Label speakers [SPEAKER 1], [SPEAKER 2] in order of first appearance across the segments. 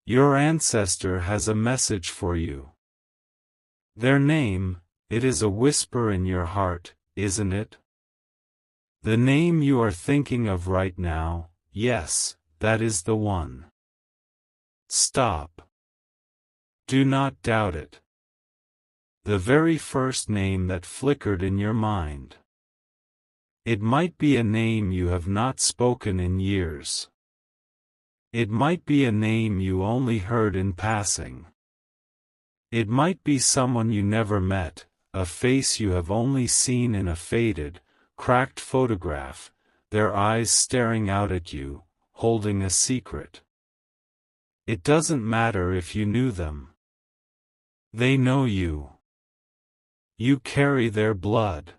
[SPEAKER 1] Your ancestor has a message for you. Their name, it is a whisper in your heart, isn't it? The name you are thinking of right now, yes, that is the one. Stop. Do not doubt it. The very first name that flickered in your mind. It might be a name you have not spoken in years. It might be a name you only heard in passing. It might be someone you never met, a face you have only seen in a faded, cracked photograph, their eyes staring out at you, holding a secret. It doesn't matter if you knew them. They know you. You carry their blood.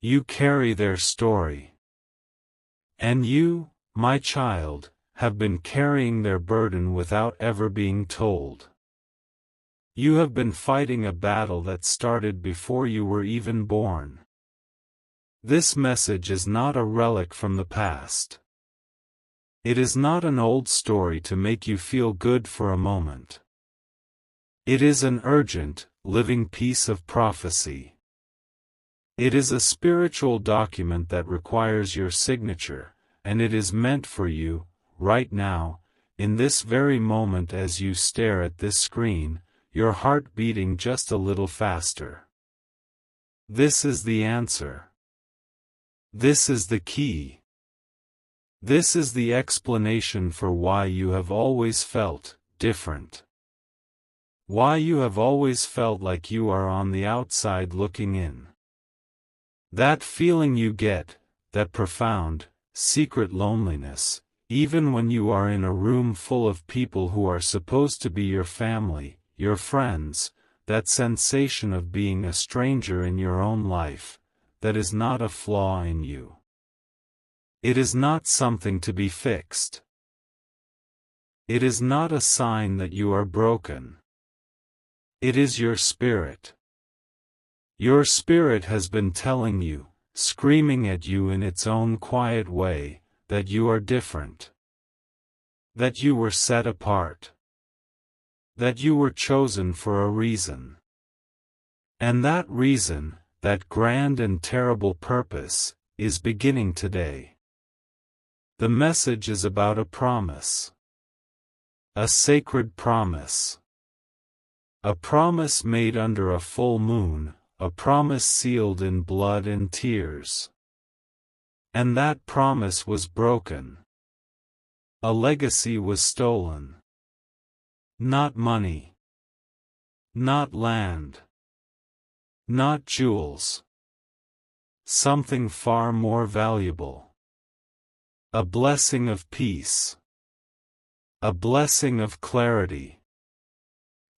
[SPEAKER 1] You carry their story. And you, my child, have been carrying their burden without ever being told. You have been fighting a battle that started before you were even born. This message is not a relic from the past. It is not an old story to make you feel good for a moment. It is an urgent, living piece of prophecy. It is a spiritual document that requires your signature, and it is meant for you, right now, in this very moment as you stare at this screen, your heart beating just a little faster. This is the answer. This is the key. This is the explanation for why you have always felt different. Why you have always felt like you are on the outside looking in. That feeling you get, that profound, secret loneliness, even when you are in a room full of people who are supposed to be your family, your friends, that sensation of being a stranger in your own life, that is not a flaw in you. It is not something to be fixed. It is not a sign that you are broken. It is your spirit. Your spirit has been telling you, screaming at you in its own quiet way, that you are different. That you were set apart. That you were chosen for a reason. And that reason, that grand and terrible purpose, is beginning today. The message is about a promise. A sacred promise. A promise made under a full moon, a promise sealed in blood and tears. And that promise was broken. A legacy was stolen. Not money. Not land. Not jewels. Something far more valuable. A blessing of peace. A blessing of clarity.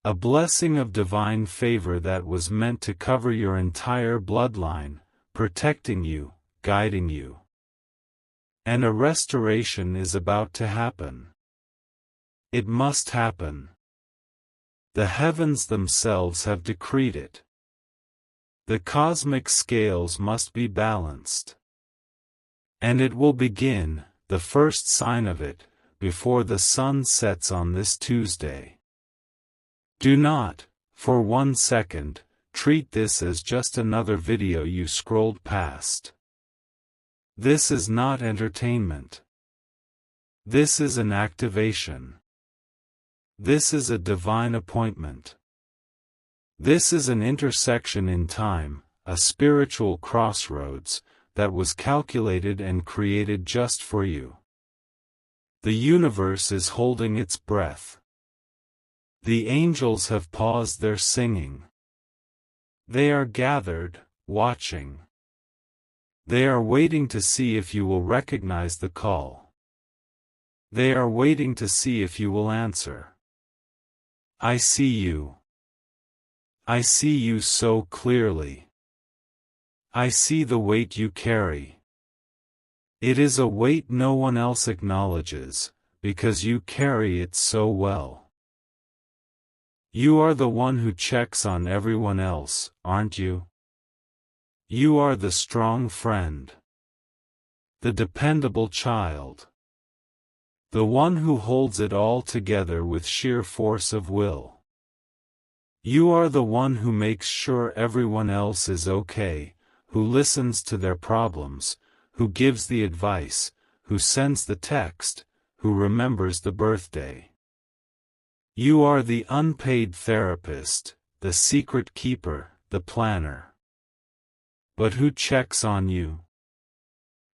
[SPEAKER 1] A blessing of divine favor that was meant to cover your entire bloodline, protecting you, guiding you. And a restoration is about to happen. It must happen. The heavens themselves have decreed it. The cosmic scales must be balanced. And it will begin, the first sign of it, before the sun sets on this Tuesday. Do not, for 1 second, treat this as just another video you scrolled past. This is not entertainment. This is an activation. This is a divine appointment. This is an intersection in time, a spiritual crossroads, that was calculated and created just for you. The universe is holding its breath. The angels have paused their singing. They are gathered, watching. They are waiting to see if you will recognize the call. They are waiting to see if you will answer. I see you. I see you so clearly. I see the weight you carry. It is a weight no one else acknowledges, because you carry it so well. You are the one who checks on everyone else, aren't you? You are the strong friend. The dependable child. The one who holds it all together with sheer force of will. You are the one who makes sure everyone else is okay, who listens to their problems, who gives the advice, who sends the text, who remembers the birthday. You are the unpaid therapist, the secret keeper, the planner. But who checks on you?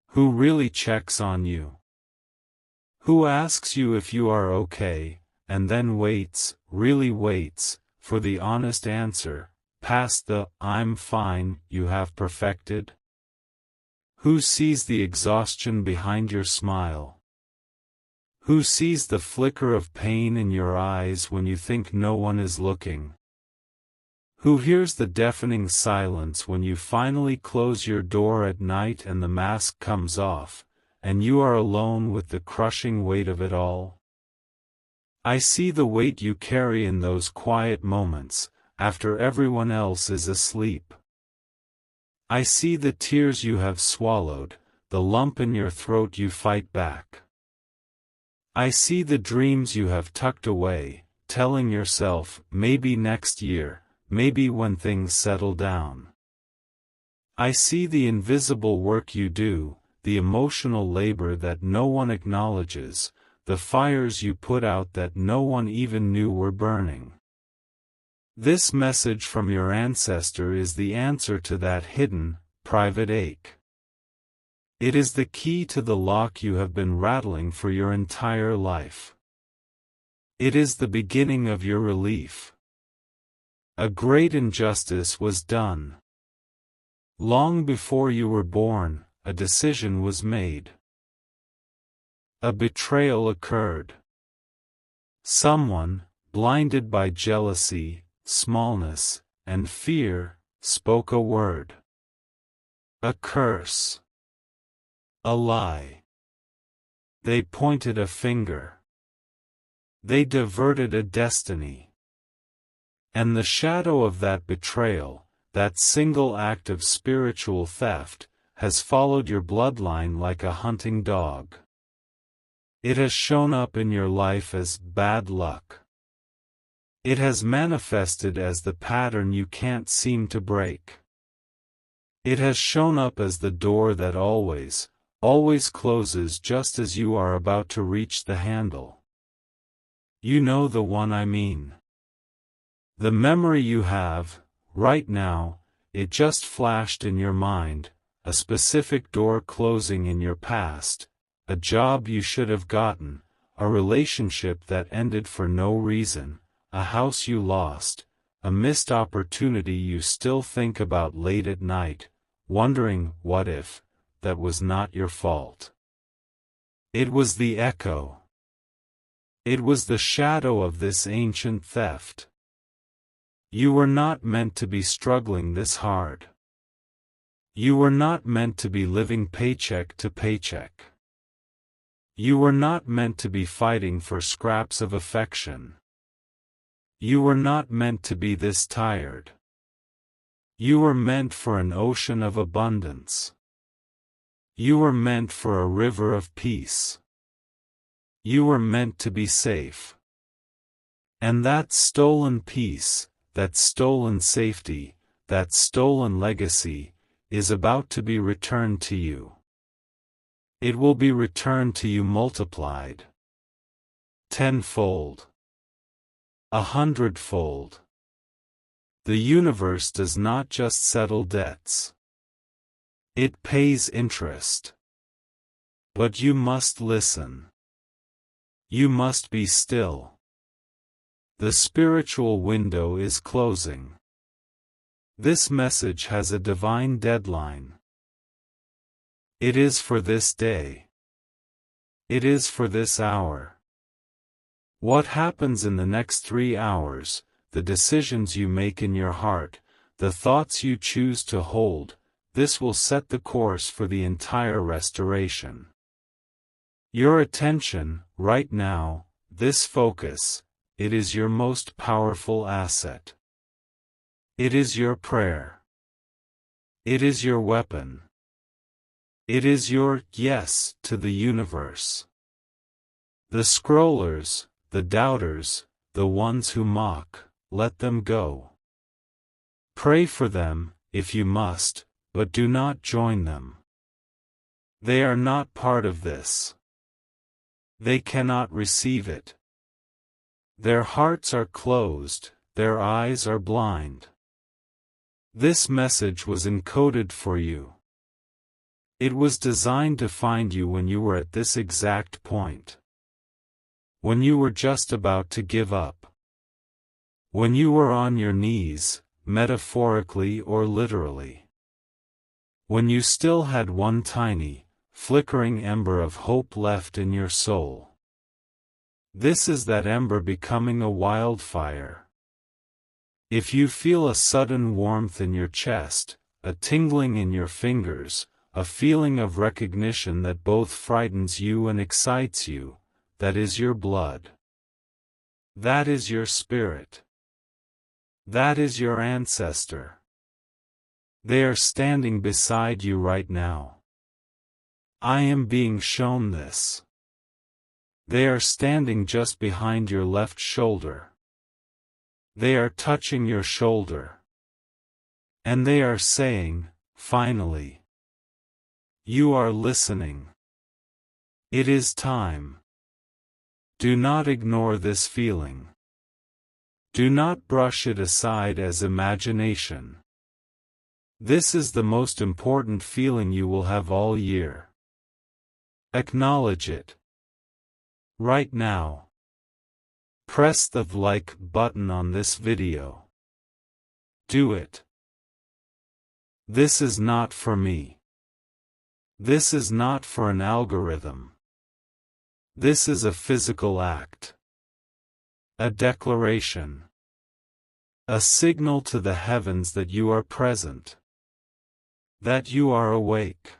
[SPEAKER 1] Who really checks on you? Who asks you if you are okay, and then waits, really waits, for the honest answer, past the "I'm fine" you have perfected? Who sees the exhaustion behind your smile? Who sees the flicker of pain in your eyes when you think no one is looking? Who hears the deafening silence when you finally close your door at night and the mask comes off, and you are alone with the crushing weight of it all? I see the weight you carry in those quiet moments, after everyone else is asleep. I see the tears you have swallowed, the lump in your throat you fight back. I see the dreams you have tucked away, telling yourself, maybe next year, maybe when things settle down. I see the invisible work you do, the emotional labor that no one acknowledges, the fires you put out that no one even knew were burning. This message from your ancestor is the answer to that hidden, private ache. It is the key to the lock you have been rattling for your entire life. It is the beginning of your relief. A great injustice was done. Long before you were born, a decision was made. A betrayal occurred. Someone, blinded by jealousy, smallness, and fear, spoke a word. A curse. A lie. They pointed a finger. They diverted a destiny. And the shadow of that betrayal, that single act of spiritual theft, has followed your bloodline like a hunting dog. It has shown up in your life as bad luck. It has manifested as the pattern you can't seem to break. It has shown up as the door that always closes just as you are about to reach the handle. You know the one I mean. The memory you have, right now, it just flashed in your mind, a specific door closing in your past, a job you should have gotten, a relationship that ended for no reason, a house you lost, a missed opportunity you still think about late at night, wondering, what if, that was not your fault. It was the echo. It was the shadow of this ancient theft. You were not meant to be struggling this hard. You were not meant to be living paycheck to paycheck. You were not meant to be fighting for scraps of affection. You were not meant to be this tired. You were meant for an ocean of abundance. You were meant for a river of peace. You were meant to be safe. And that stolen peace, that stolen safety, that stolen legacy, is about to be returned to you. It will be returned to you multiplied. Tenfold. 100-fold. The universe does not just settle debts. It pays interest. But you must listen. You must be still. The spiritual window is closing. This message has a divine deadline. It is for this day. It is for this hour. What happens in the next 3 hours, the decisions you make in your heart, the thoughts you choose to hold, this will set the course for the entire restoration. Your attention, right now, this focus, it is your most powerful asset. It is your prayer. It is your weapon. It is your yes to the universe. The scrollers, the doubters, the ones who mock, let them go. Pray for them, if you must, but do not join them. They are not part of this. They cannot receive it. Their hearts are closed, their eyes are blind. This message was encoded for you. It was designed to find you when you were at this exact point. When you were just about to give up. When you were on your knees, metaphorically or literally. When you still had one tiny, flickering ember of hope left in your soul. This is that ember becoming a wildfire. If you feel a sudden warmth in your chest, a tingling in your fingers, a feeling of recognition that both frightens you and excites you, that is your blood. That is your spirit. That is your ancestor. They are standing beside you right now. I am being shown this. They are standing just behind your left shoulder. They are touching your shoulder. And they are saying, finally. You are listening. It is time. Do not ignore this feeling. Do not brush it aside as imagination. This is the most important feeling you will have all year. Acknowledge it. Right now. Press the like button on this video. Do it. This is not for me. This is not for an algorithm. This is a physical act. A declaration. A signal to the heavens that you are present. That you are awake.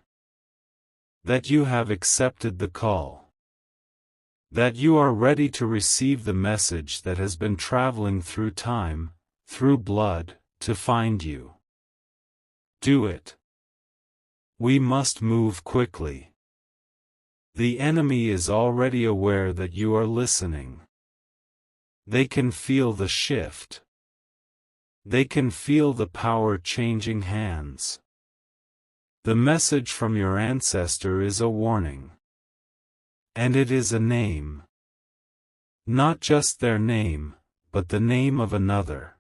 [SPEAKER 1] That you have accepted the call. That you are ready to receive the message that has been traveling through time, through blood, to find you. Do it. We must move quickly. The enemy is already aware that you are listening. They can feel the shift. They can feel the power changing hands. The message from your ancestor is a warning. And it is a name. Not just their name, but the name of another.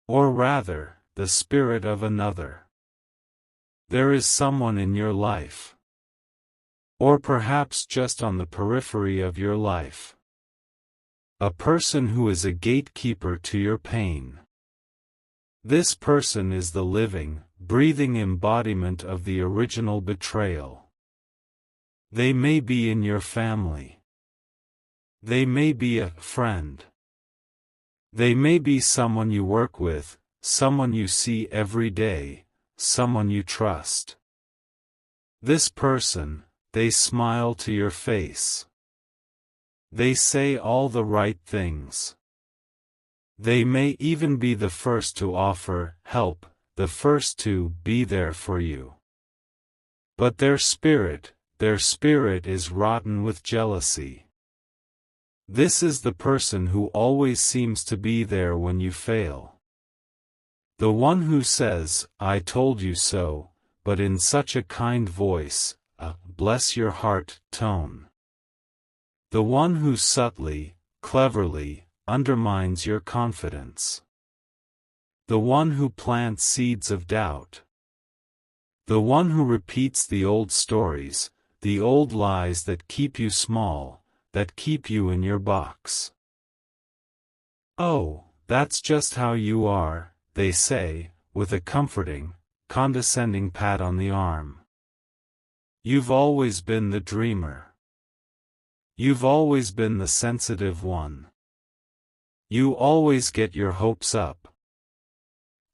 [SPEAKER 1] Or rather, the spirit of another. There is someone in your life. Or perhaps just on the periphery of your life. A person who is a gatekeeper to your pain. This person is the living, breathing embodiment of the original betrayal. They may be in your family. They may be a friend. They may be someone you work with, someone you see every day, someone you trust. This person, they smile to your face. They say all the right things. They may even be the first to offer help, the first to be there for you. But their spirit is rotten with jealousy. This is the person who always seems to be there when you fail. The one who says, "I told you so," but in such a kind voice, a "bless your heart" tone. The one who subtly, cleverly, undermines your confidence. The one who plants seeds of doubt. The one who repeats the old stories, the old lies that keep you small, that keep you in your box. "Oh, that's just how you are," they say, with a comforting, condescending pat on the arm. "You've always been the dreamer. You've always been the sensitive one. You always get your hopes up.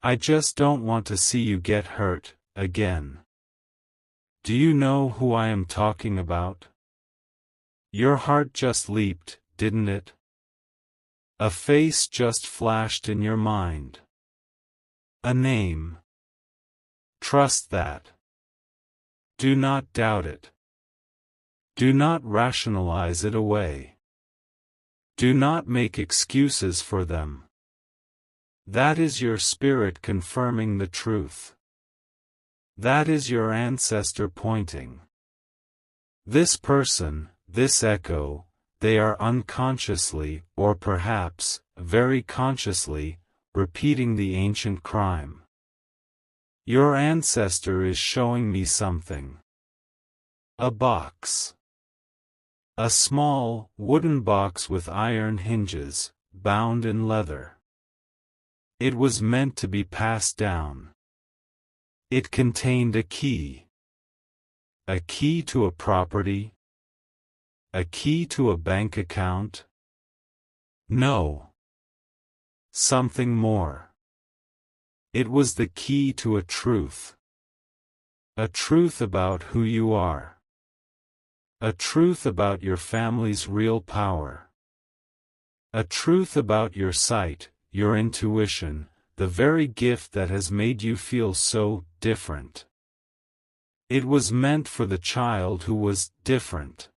[SPEAKER 1] I just don't want to see you get hurt, again." Do you know who I am talking about? Your heart just leaped, didn't it? A face just flashed in your mind. A name. Trust that. Do not doubt it. Do not rationalize it away. Do not make excuses for them. That is your spirit confirming the truth. That is your ancestor pointing. This person, this echo, they are unconsciously, or perhaps, very consciously, repeating the ancient crime. Your ancestor is showing me something. A box. A small, wooden box with iron hinges, bound in leather. It was meant to be passed down. It contained a key. A key to a property? A key to a bank account? No. Something more. It was the key to a truth. A truth about who you are. A truth about your family's real power. A truth about your sight, your intuition, the very gift that has made you feel so different. It was meant for the child who was different.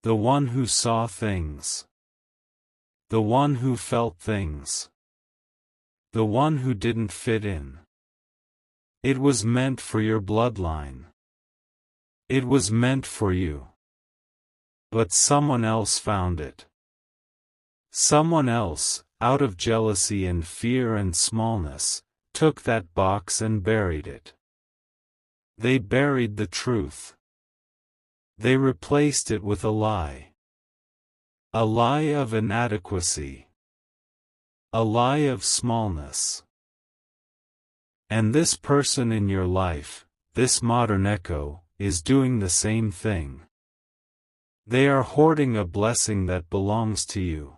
[SPEAKER 1] The one who saw things. The one who felt things. The one who didn't fit in. It was meant for your bloodline. It was meant for you. But someone else found it. Someone else, out of jealousy and fear and smallness, took that box and buried it. They buried the truth. They replaced it with a lie. A lie of inadequacy. A lie of smallness. And this person in your life, this modern echo, is doing the same thing. They are hoarding a blessing that belongs to you.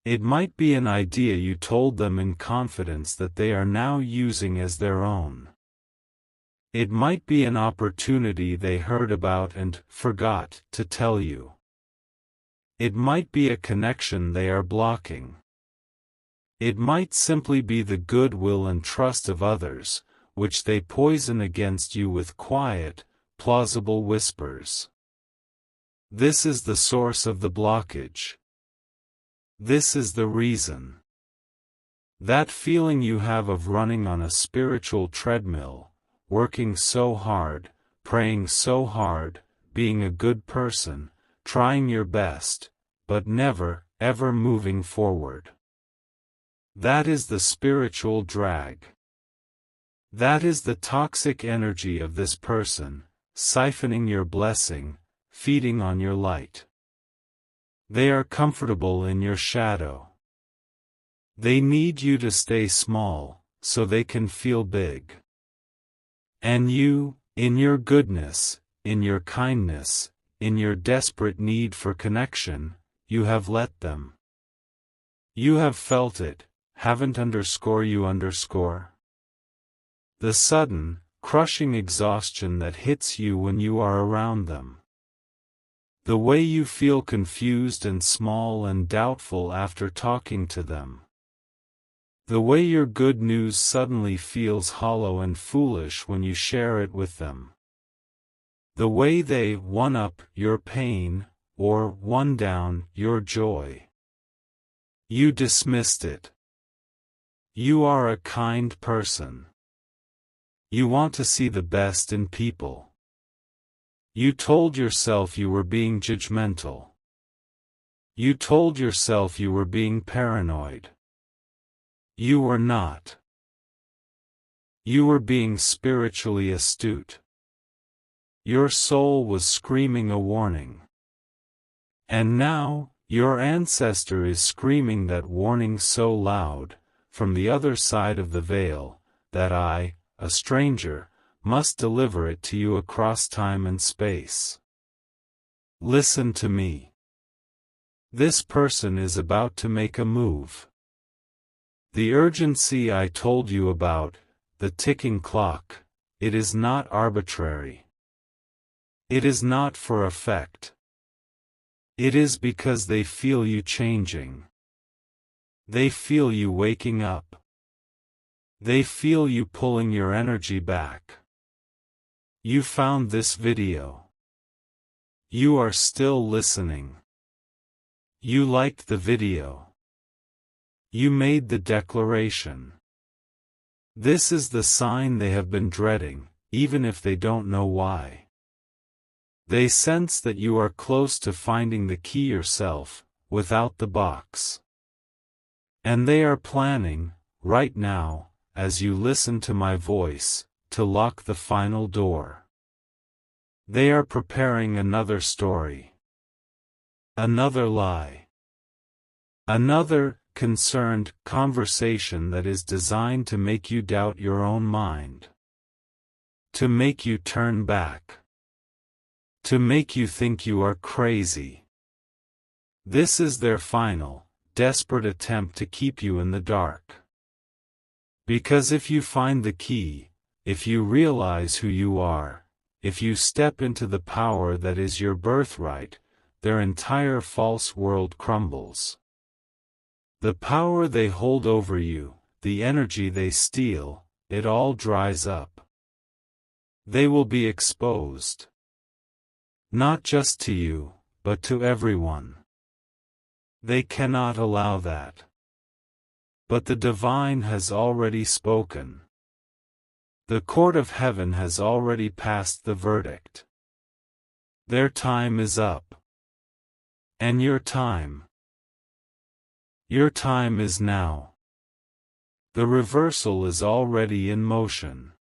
[SPEAKER 1] It might be an idea you told them in confidence that they are now using as their own. It might be an opportunity they heard about and forgot to tell you. It might be a connection they are blocking. It might simply be the goodwill and trust of others, which they poison against you with quiet, plausible whispers. This is the source of the blockage. This is the reason. That feeling you have of running on a spiritual treadmill, working so hard, praying so hard, being a good person, trying your best, but never, ever moving forward. That is the spiritual drag. That is the toxic energy of this person, siphoning your blessing, feeding on your light. They are comfortable in your shadow. They need you to stay small, so they can feel big. And you, in your goodness, in your kindness, in your desperate need for connection, you have let them. You have felt it, haven't you? The sudden, crushing exhaustion that hits you when you are around them. The way you feel confused and small and doubtful after talking to them. The way your good news suddenly feels hollow and foolish when you share it with them. The way they one-up your pain, or one-down your joy. You dismissed it. You are a kind person. You want to see the best in people. You told yourself you were being judgmental. You told yourself you were being paranoid. You were not. You were being spiritually astute. Your soul was screaming a warning. And now, your ancestor is screaming that warning so loud, from the other side of the veil, that I, a stranger, must deliver it to you across time and space. Listen to me. This person is about to make a move. The urgency I told you about, the ticking clock, it is not arbitrary. It is not for effect. It is because they feel you changing. They feel you waking up. They feel you pulling your energy back. You found this video. You are still listening. You liked the video. You made the declaration. This is the sign they have been dreading, even if they don't know why. They sense that you are close to finding the key yourself, without the box. And they are planning, right now, as you listen to my voice, to lock the final door. They are preparing another story. Another lie. Another, concerned, conversation that is designed to make you doubt your own mind. To make you turn back. To make you think you are crazy. This is their final, desperate attempt to keep you in the dark. Because if you find the key, if you realize who you are, if you step into the power that is your birthright, their entire false world crumbles. The power they hold over you, the energy they steal, it all dries up. They will be exposed. Not just to you, but to everyone. They cannot allow that. But the divine has already spoken. The court of heaven has already passed the verdict. Their time is up. And your time. Your time is now. The reversal is already in motion.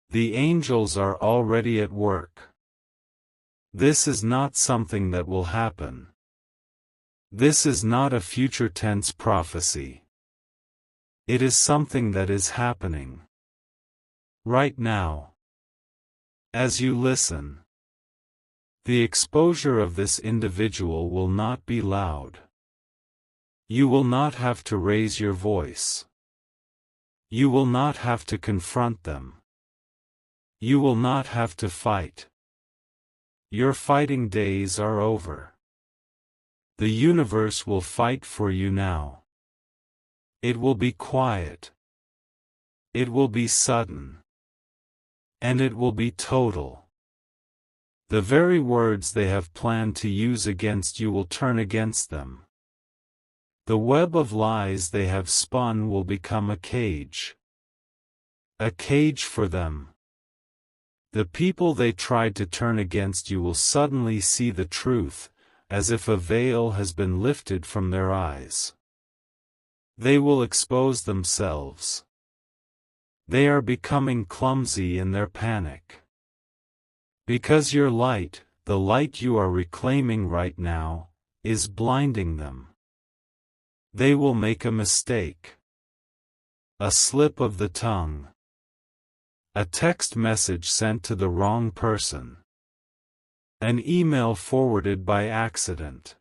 [SPEAKER 1] The angels are already at work. This is not something that will happen. This is not a future tense prophecy. It is something that is happening. Right now. As you listen. The exposure of this individual will not be loud. You will not have to raise your voice. You will not have to confront them. You will not have to fight. Your fighting days are over. The universe will fight for you now. It will be quiet. It will be sudden. And it will be total. The very words they have planned to use against you will turn against them. The web of lies they have spun will become a cage. A cage for them. The people they tried to turn against you will suddenly see the truth, as if a veil has been lifted from their eyes. They will expose themselves. They are becoming clumsy in their panic. Because your light, the light you are reclaiming right now, is blinding them. They will make a mistake. A slip of the tongue. A text message sent to the wrong person. An email forwarded by accident.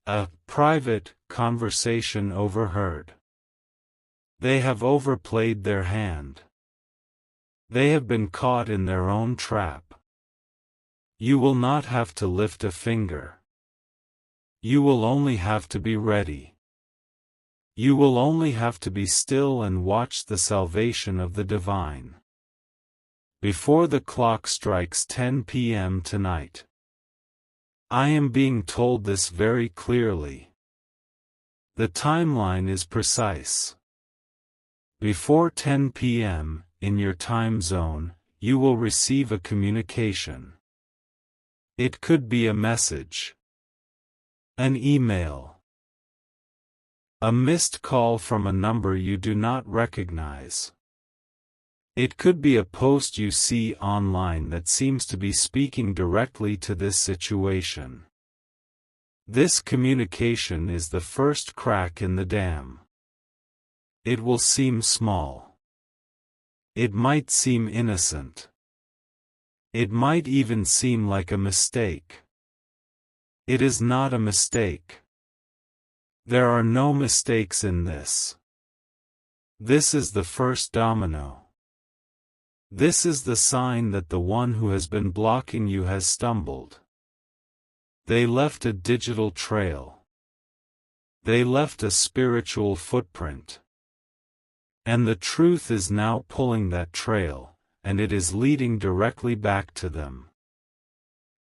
[SPEAKER 1] A private conversation overheard. They have overplayed their hand. They have been caught in their own trap. You will not have to lift a finger. You will only have to be ready. You will only have to be still and watch the salvation of the divine. Before the clock strikes 10 p.m. tonight. I am being told this very clearly. The timeline is precise. Before 10 p.m., in your time zone, you will receive a communication. It could be a message. An email. A missed call from a number you do not recognize. It could be a post you see online that seems to be speaking directly to this situation. This communication is the first crack in the dam. It will seem small. It might seem innocent. It might even seem like a mistake. It is not a mistake. There are no mistakes in this. This is the first domino. This is the sign that the one who has been blocking you has stumbled. They left a digital trail. They left a spiritual footprint. And the truth is now pulling that trail, and it is leading directly back to them.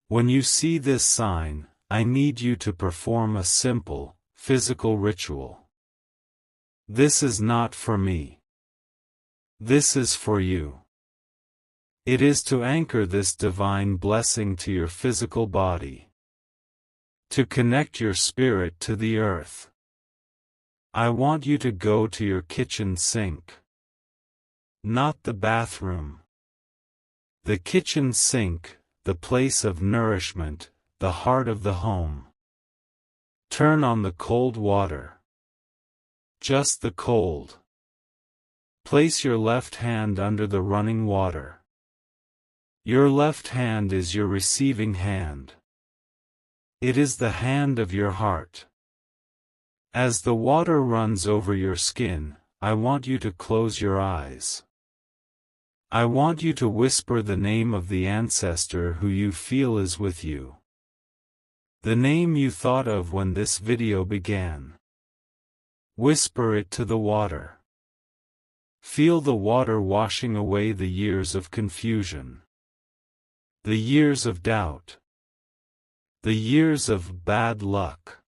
[SPEAKER 1] When you see this sign, I need you to perform a simple, physical ritual. This is not for me. This is for you. It is to anchor this divine blessing to your physical body. To connect your spirit to the earth. I want you to go to your kitchen sink. Not the bathroom. The kitchen sink, the place of nourishment, the heart of the home. Turn on the cold water. Just the cold. Place your left hand under the running water. Your left hand is your receiving hand. It is the hand of your heart. As the water runs over your skin, I want you to close your eyes. I want you to whisper the name of the ancestor who you feel is with you. The name you thought of when this video began. Whisper it to the water. Feel the water washing away the years of confusion. The years of doubt. The years of bad luck.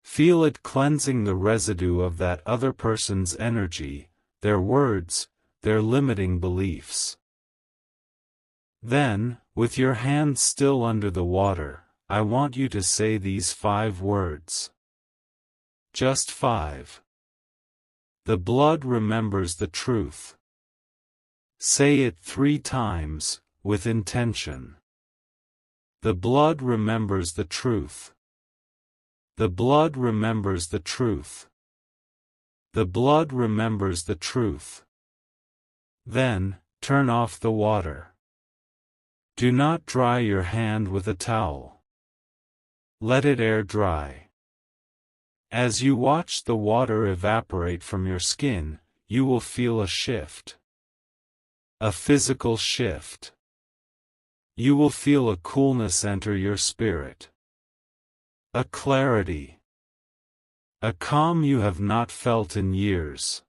[SPEAKER 1] Feel it cleansing the residue of that other person's energy, their words, their limiting beliefs. Then, with your hand still under the water, I want you to say these 5 words. Just 5. The blood remembers the truth. Say it 3 times, with intention. The blood remembers the truth. The blood remembers the truth. The blood remembers the truth. Then, turn off the water. Do not dry your hand with a towel. Let it air dry. As you watch the water evaporate from your skin, you will feel a shift. A physical shift. You will feel a coolness enter your spirit. A clarity. A calm you have not felt in years.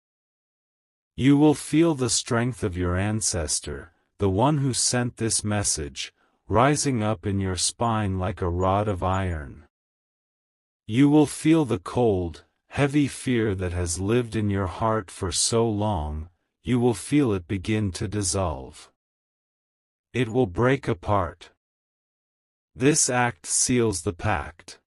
[SPEAKER 1] You will feel the strength of your ancestor, the one who sent this message, rising up in your spine like a rod of iron. You will feel the cold, heavy fear that has lived in your heart for so long, you will feel it begin to dissolve. It will break apart. This act seals the pact.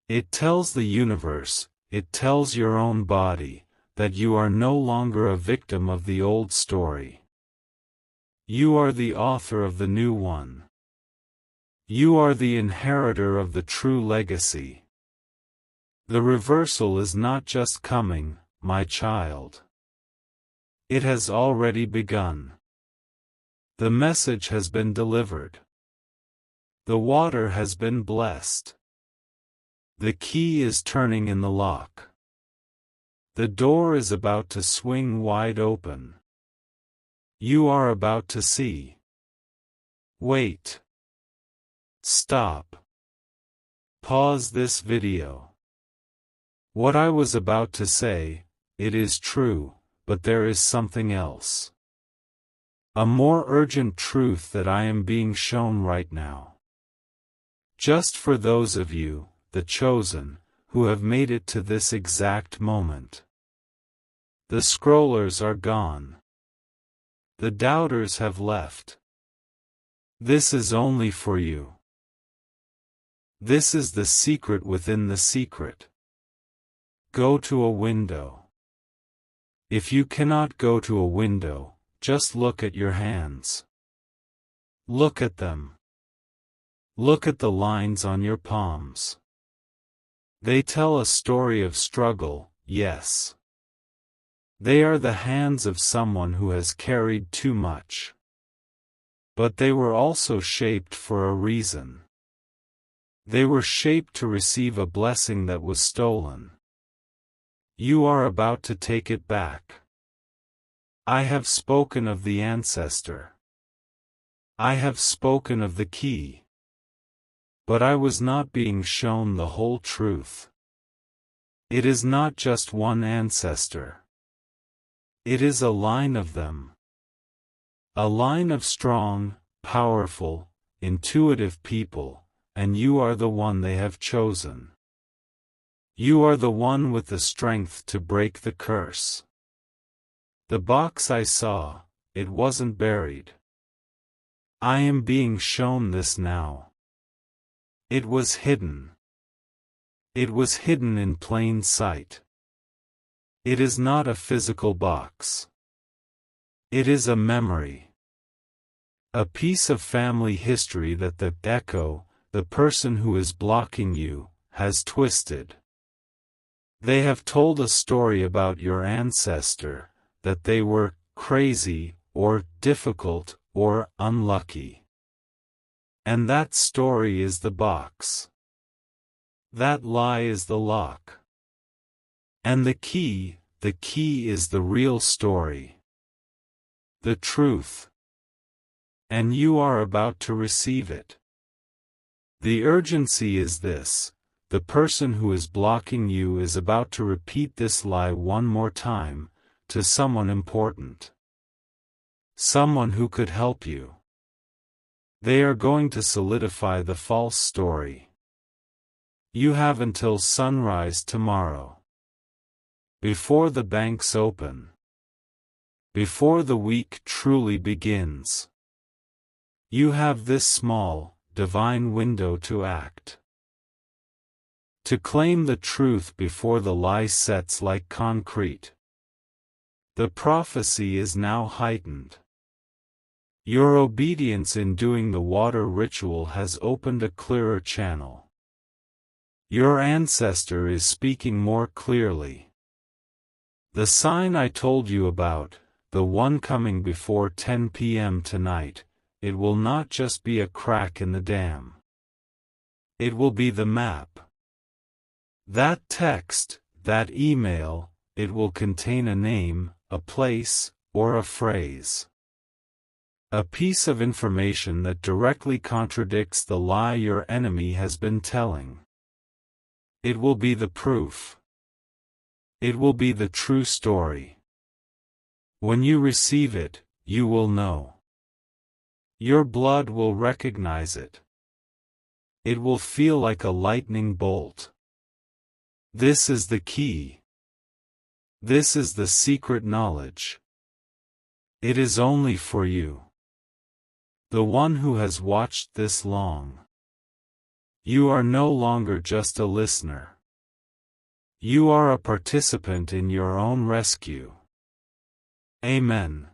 [SPEAKER 1] It tells the universe, it tells your own body, that you are no longer a victim of the old story. You are the author of the new one. You are the inheritor of the true legacy. The reversal is not just coming, my child. It has already begun. The message has been delivered. The water has been blessed. The key is turning in the lock. The door is about to swing wide open. You are about to see. Wait. Stop. Pause this video. What I was about to say, it is true, but there is something else. A more urgent truth that I am being shown right now. Just for those of you, the chosen, who have made it to this exact moment. The scrollers are gone. The doubters have left. This is only for you. This is the secret within the secret. Go to a window. If you cannot go to a window, just look at your hands. Look at them. Look at the lines on your palms. They tell a story of struggle, yes. They are the hands of someone who has carried too much. But they were also shaped for a reason. They were shaped to receive a blessing that was stolen. You are about to take it back. I have spoken of the ancestor. I have spoken of the key. But I was not being shown the whole truth. It is not just one ancestor. It is a line of them. A line of strong, powerful, intuitive people, and you are the one they have chosen. You are the one with the strength to break the curse. The box I saw, it wasn't buried. I am being shown this now. It was hidden. It was hidden in plain sight. It is not a physical box. It is a memory. A piece of family history that the echo, the person who is blocking you, has twisted. They have told a story about your ancestor, that they were crazy, or difficult, or unlucky. And that story is the box. That lie is the lock. And the key is the real story. The truth. And you are about to receive it. The urgency is this: the person who is blocking you is about to repeat this lie one more time, to someone important. Someone who could help you. They are going to solidify the false story. You have until sunrise tomorrow. Before the banks open. Before the week truly begins. You have this small, divine window to act. To claim the truth before the lie sets like concrete. The prophecy is now heightened. Your obedience in doing the water ritual has opened a clearer channel. Your ancestor is speaking more clearly. The sign I told you about, the one coming before 10 p.m. tonight, it will not just be a crack in the dam. It will be the map. That text, that email, it will contain a name, a place, or a phrase. A piece of information that directly contradicts the lie your enemy has been telling. It will be the proof. It will be the true story. When you receive it, you will know. Your blood will recognize it. It will feel like a lightning bolt. This is the key. This is the secret knowledge. It is only for you. The one who has watched this long. You are no longer just a listener. You are a participant in your own rescue. Amen.